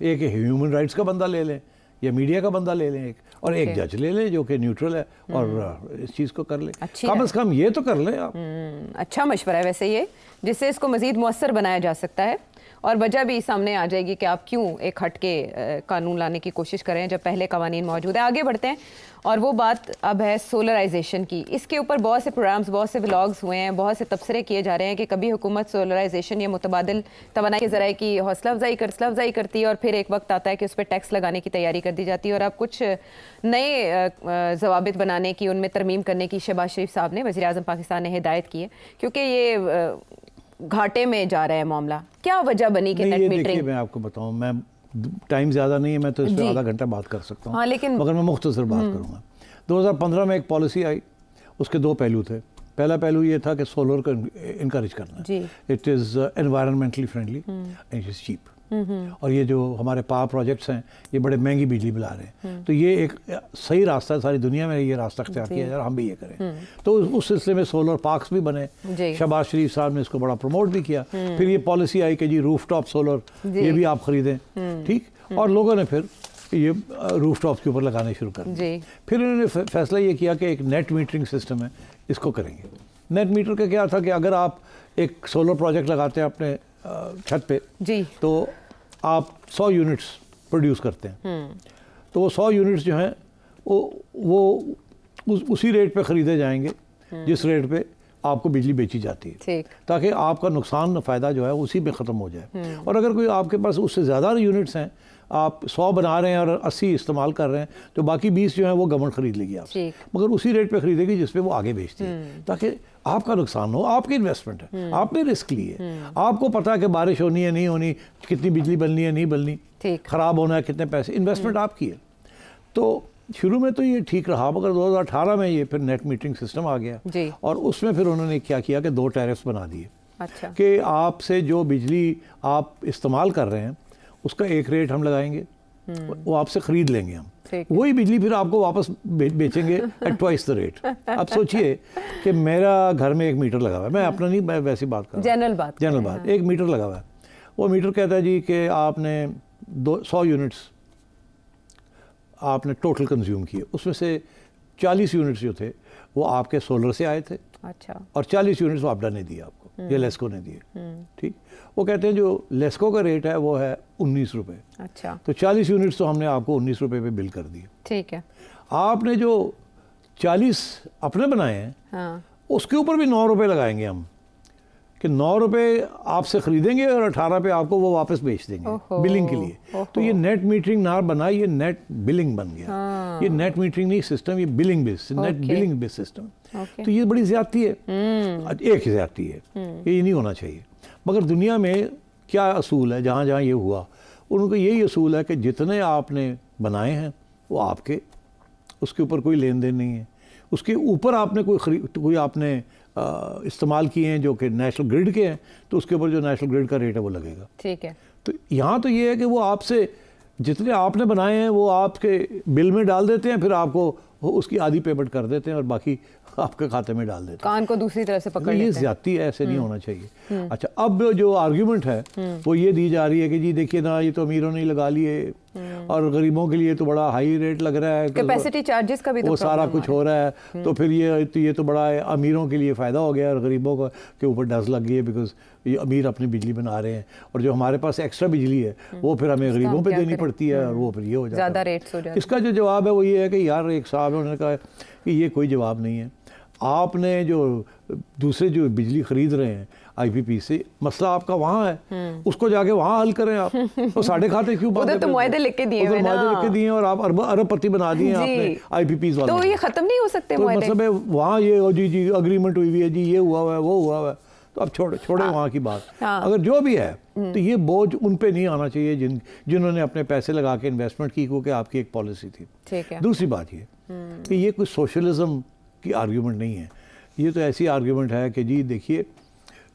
एक ह्यूमन राइट्स का बंदा ले लें या मीडिया का बंदा ले लें, और एक जज ले लें जो कि न्यूट्रल है और इस चीज़ को कर लें। कम से कम ये तो कर लें आप। अच्छा मशवरा है वैसे ये, जिससे इसको मज़ीद मुअस्सर बनाया जा सकता है और वजह भी सामने आ जाएगी कि आप क्यों एक हट के कानून लाने की कोशिश करें जब पहले कवानीन मौजूद है। आगे बढ़ते हैं और वो बात अब है सोलराइजेशन की। इसके ऊपर बहुत से प्रोग्राम्स, बहुत से व्लॉग्स हुए हैं, बहुत से तबसरे किए जा रहे हैं कि कभी हुकूमत सोलराइजेशन या मुतबादिल तवानाई के ज़राए की हौसला अफजाई करती है और फिर एक वक्त आता है कि उस पर टैक्स लगाने की तैयारी कर दी जाती है। और अब कुछ नए ज़वाबित बनाने की, उनमें तरमीम करने की शहबाज शरीफ साहब ने, वज़ीर आज़म पाकिस्तान ने हिदायत की है, क्योंकि ये घाटे में जा रहा है मामला। क्या वजह बनी कि नेट मीटरिंग? मैं आपको बताऊं, मैं टाइम ज़्यादा नहीं है, मैं तो इस पर आधा घंटा बात कर सकता हूँ। हाँ, लेकिन मगर मैं मुख्तसर बात करूँगा। 2015 में एक पॉलिसी आई, उसके 2 पहलू थे। पहला पहलू ये था कि सोलर को इनकरेज करना, it is environmentally friendly and it is cheap. और ये जो हमारे पावर प्रोजेक्ट्स हैं ये बड़े महंगी बिजली बिला रहे हैं, तो ये एक सही रास्ता है, सारी दुनिया में ये रास्ता अख्तियार किया जाए, हम भी ये करें। तो उस सिलसिले में सोलर पार्क्स भी बने, शहबाज शरीफ साहब ने इसको बड़ा प्रमोट भी किया। फिर ये पॉलिसी आई कि जी रूफटॉप सोलर ये भी आप खरीदें, ठीक, और लोगों ने फिर ये रूफटॉप के ऊपर लगाने शुरू कर दिए। फिर इन्होंने फैसला ये किया कि एक नेट मीटरिंग सिस्टम है, इसको करेंगे। नेट मीटर का क्या था कि अगर आप एक सोलर प्रोजेक्ट लगाते हैं अपने छत पे तो आप 100 यूनिट्स प्रोड्यूस करते हैं, तो वो 100 यूनिट्स जो हैं वो उसी रेट पे ख़रीदे जाएंगे जिस रेट पे आपको बिजली बेची जाती है, ताकि आपका नुकसान फ़ायदा जो है उसी में ख़त्म हो जाए। और अगर कोई आपके पास उससे ज़्यादा यूनिट्स हैं, आप 100 बना रहे हैं और 80 इस्तेमाल कर रहे हैं, तो बाकी 20 जो है वो गवर्नमेंट खरीद लेगी आपसे, मगर उसी रेट पे खरीदेगी जिस पे वो आगे बेचती है, ताकि आपका नुकसान हो। आपकी इन्वेस्टमेंट है, आपने रिस्क लिए, आपको पता है कि बारिश होनी है नहीं होनी, कितनी बिजली बननी है नहीं बननी, ख़राब होना है कितने पैसे, इन्वेस्टमेंट आपकी है। तो शुरू में तो ये ठीक रहा, मगर 2018 में ये फिर नेट मीटरिंग सिस्टम आ गया और उसमें फिर उन्होंने क्या किया कि 2 टैरिफ्स बना दिए। अच्छा। कि आपसे जो बिजली आप इस्तेमाल कर रहे हैं उसका एक रेट हम लगाएंगे, वो आपसे ख़रीद लेंगे हम, वही बिजली फिर आपको वापस बेचेंगे एट ट्वाइस द रेट। अब सोचिए कि मेरा घर में 1 मीटर लगा हुआ है, मैं अपना नहीं, मैं वैसी बात कर रहा हूँ, जनरल बात, 1 मीटर लगा हुआ है। वो मीटर कहता है जी कि आपने 100 यूनिट्स आपने टोटल कंज्यूम किए, उसमें से 40 यूनिट्स जो थे वो आपके सोलर से आए थे। अच्छा। और 40 यूनिट्स वो आपडा ने दिए आपको, या लेस्को ने दिए। ठीक, वो कहते हैं जो लेस्को का रेट है वो है 19 रुपये। अच्छा। तो 40 यूनिट्स तो हमने आपको 19 रुपये पे बिल कर दिए। ठीक है। आपने जो 40 अपने बनाए हैं, हाँ, उसके ऊपर भी 9 रुपये लगाएंगे हम, कि 9 रुपये आपसे खरीदेंगे और 18 पे आपको वो वापस बेच देंगे बिलिंग के लिए। तो ये नेट मीटरिंग ना बना, ये नेट बिलिंग बन गया। हाँ। ये नेट मीटरिंग नहीं सिस्टम, ये billing based, net billing based system. तो ये बड़ी ज्यादती है, एक ज्यादती है, ये नहीं होना चाहिए। मगर दुनिया में क्या असूल है, जहाँ जहाँ ये हुआ उनको यही असूल है कि जितने आपने बनाए हैं वो आपके, उसके ऊपर कोई लेन देन नहीं है। उसके ऊपर आपने कोई आपने इस्तेमाल किए हैं जो कि नेशनल ग्रिड के हैं, तो उसके ऊपर जो नेशनल ग्रिड का रेट है वो लगेगा। ठीक है। तो यहाँ तो ये है कि वो आपसे जितने आपने बनाए हैं वो आपके बिल में डाल देते हैं, फिर आपको उसकी आधी पेमेंट कर देते हैं और बाकी आपके खाते में डाल देते हैं, कान को दूसरी तरह से पकड़ लेते हैं। ये ज्यादती है, ऐसे नहीं होना चाहिए। अच्छा, अब जो आर्ग्यूमेंट है वो ये दी जा रही है कि जी देखिए ना, ये तो अमीरों ने लगा लिए और गरीबों के लिए तो बड़ा हाई रेट लग रहा है, कैपेसिटी चार्जेस का भी वो सारा कुछ हो रहा है, तो फिर ये तो बड़ा अमीरों के लिए फ़ायदा हो गया और गरीबों के ऊपर डज लग गई है, बिकॉज ये अमीर अपनी बिजली बना रहे हैं और जो हमारे पास एक्स्ट्रा बिजली है वो फिर हमें गरीबों पे देनी पड़ती है और वो फिर ये हो जाता है, ज़्यादा रेट्स हो जाते हैं। इसका जो जवाब है वो ये है कि यार, एक साहब उन्होंने कहा कि ये कोई जवाब नहीं है। आपने जो दूसरे जो बिजली खरीद रहे हैं आईपीपी से, मसला आपका वहाँ है, उसको जाके वहाँ हल करें आप। तो साढ़े खाते क्यों बांधे? तो मुआहदे लिख के दिए, लिख के दिए और आप अरबपति बना दिए आपने आईपीपीज़ वाले। तो ये खत्म नहीं हो सकते? तो मतलब है वहाँ ये जी अग्रीमेंट हुई हुई है जी, ये हुआ हुआ है वो हुआ हुआ है, तो अब छोड़े वहाँ की बात। अगर जो भी है तो ये बोझ उन पे नहीं आना चाहिए जिन्होंने अपने पैसे लगा के इन्वेस्टमेंट की, क्योंकि आपकी एक पॉलिसी थी। ठीक है। दूसरी बात ये कि ये कोई सोशलिज्म की आर्ग्यूमेंट नहीं है, ये तो ऐसी आर्ग्यूमेंट है कि जी देखिए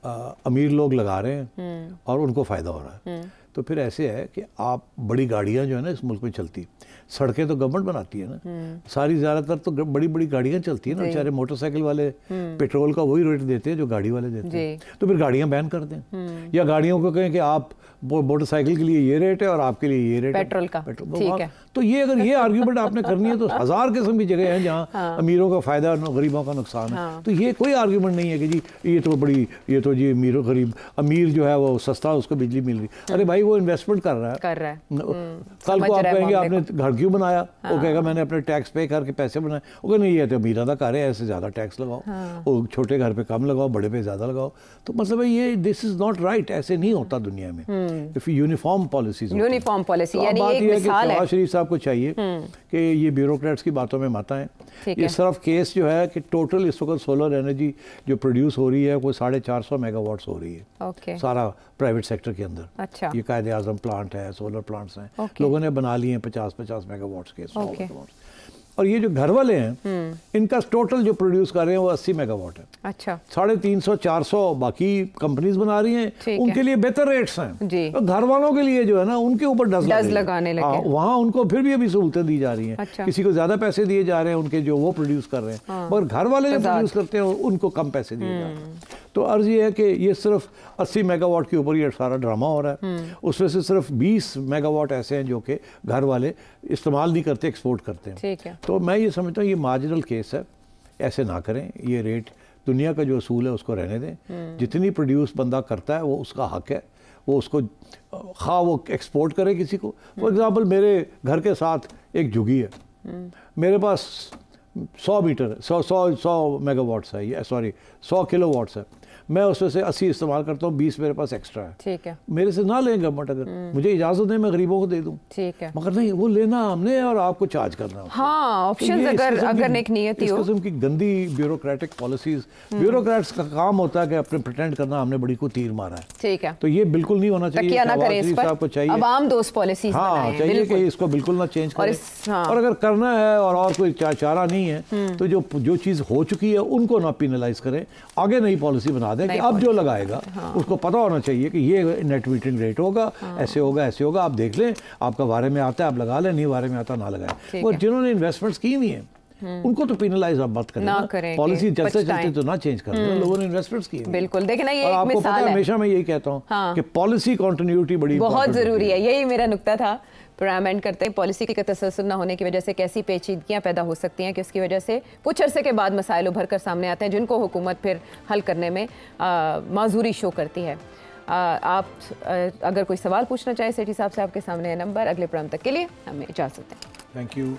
अमीर लोग लगा रहे हैं और उनको फ़ायदा हो रहा है। तो फिर ऐसे है कि आप बड़ी गाड़ियाँ जो है ना इस मुल्क में चलती, सड़कें तो गवर्नमेंट बनाती है ना, सारी ज़्यादातर तो बड़ी बड़ी गाड़ियाँ चलती है ना, बेचारे मोटरसाइकिल वाले पेट्रोल का वही रेट देते हैं जो गाड़ी वाले देते हैं, तो फिर गाड़ियाँ बैन कर दें या गाड़ियों को कहें कि आप मोटरसाइकिल के लिए ये रेट है और आपके लिए ये रेट पेट्रोल का। ठीक है। तो ये अगर ये आर्ग्यूमेंट आपने करनी है तो 1000 किस्म की जगह हैं जहाँ अमीरों का फ़ायदा और गरीबों का नुकसान है। तो ये कोई आर्ग्यूमेंट नहीं है कि जी ये तो जी अमीर जो है वो सस्ता उसको बिजली मिल रही। अरे भाई, वो इन्वेस्टमेंट कर रहा है। कल को आप कहेंगे आपने घर क्यों बनाया, वो कहेगा मैंने अपने टैक्स पे करके पैसे बनाए, वो नहीं, ये तो अमीरों का घर है, ऐसे ज़्यादा टैक्स लगाओ, वो छोटे घर पे कम लगाओ, बड़े पे ज़्यादा लगाओ। तो मतलब ये दिस इज़ नॉट राइट, ऐसे नहीं होता दुनिया में। यूनिफॉर्म पॉलिसी यानी एक मिसाल है। शरीफ साहब को चाहिए कि ये ब्यूरोक्रेट्स की बातों में मत आए। ये सिर्फ केस जो है कि टोटल इस वक्त सोलर एनर्जी जो प्रोड्यूस हो रही है वो 450 मेगावाट्स हो रही है सारा प्राइवेट सेक्टर के अंदर। अच्छा। ये कायदे आजम प्लांट है, सोलर प्लांट्स हैं, लोगों ने बना लिए हैं 50-50 मेगावाट्स के, 100 मेगावाट्स। और ये जो घर वाले हैं इनका टोटल जो प्रोड्यूस कर रहे हैं वो 80 मेगावाट है। अच्छा। 350-400 बाकी कंपनीज बना रही हैं, उनके लिए बेहतर रेट्स हैं जी। तो घर वालों के लिए जो है ना उनके ऊपर डज लगाने लगे। वहाँ उनको फिर भी अभी सहूलतें दी जा रही हैं। अच्छा। किसी को ज्यादा पैसे दिए जा रहे हैं उनके जो वो प्रोड्यूस कर रहे हैं, मगर घर वाले जो प्रोड्यूस करते हैं उनको कम पैसे दिए जा रहे हैं। तो अर्ज ये है कि ये सिर्फ 80 मेगावाट के ऊपर ये सारा ड्रामा हो रहा है। उसमें से सिर्फ 20 मेगावाट ऐसे हैं जो कि घर वाले इस्तेमाल नहीं करते, एक्सपोर्ट करते हैं। ठीक है। तो मैं ये समझता हूँ ये मार्जिनल केस है, ऐसे ना करें। ये रेट दुनिया का जो असूल है उसको रहने दें। जितनी प्रोड्यूस बंदा करता है वो उसका हक है, वो उसको खा वो एक्सपोर्ट करे किसी को। फॉर एग्ज़ाम्पल मेरे घर के साथ एक झुग्गी है, मेरे पास 100 मीटर 100 मेगावाट्स है, ये सॉरी 100 किलोवाट्स है। मैं उसमें से 80 इस्तेमाल करता हूँ, 20 मेरे पास एक्स्ट्रा है, ठीक है, मेरे से ना लें गवर्नमेंट, अगर मुझे इजाज़त दे मैं गरीबों को दे दूँ, ठीक है, मगर नहीं, वो लेना हमने और आपको चार्ज करना। हाँ, ऑप्शन अगर एक नियत हो। इस किस्म की गंदी ब्यूरोक्रेटिक पॉलिसीज, ब्यूरोक्रेट्स का काम होता है कि अपने प्रिटेंड करना हमने बड़ी को तीर मारा है, ठीक है, तो ये बिल्कुल नहीं होना चाहिए। आपको चाहिए अवाम दोस्त पॉलिसीज, हाँ चाहिए कि इसको बिल्कुल ना चेंज करें, और अगर करना है और कोई चारा नहीं है तो जो चीज़ हो चुकी है उनको ना पिनलाइज करें, आगे नई पॉलिसी बना दें कि अब जो लगाएगा उसको पता होना चाहिए कि ये नेट मीटरिंग रेट होगा, ऐसे होगा, ऐसे होगा, आप देख लें, आपका बारे में आता है आप लगा लें, नहीं बारे में आता ना लगाएं। और जिन्होंने इन्वेस्टमेंट्स की हुई हैं उनको तो पिनलाइज आप मत करें, पॉलिसी जैसे चलते तो ना चेंज कर देना, लोगों ने इन्वेस्टमेंट्स की। बिल्कुल, देखिए ना, ये एक आपको पता है, हमेशा मैं यही कहता हूँ कि पॉलिसी कंटिन्यूटी बड़ी बहुत जरूरी है, यही मेरा नुक्ता था। प्रोग्राम एंड करते हैं, पॉलिसी की तसल्सल न होने की वजह से कैसी पेचीदगियां पैदा हो सकती हैं कि उसकी वजह से कुछ अरसे के बाद मसाइल उभर कर सामने आते हैं जिनको हुकूमत फिर हल करने में माजूरी शो करती है। आप अगर कोई सवाल पूछना चाहे सेठी साहब से, आपके सामने है नंबर। अगले प्रोग्राम तक के लिए हमें इजाज़त दें। Thank you.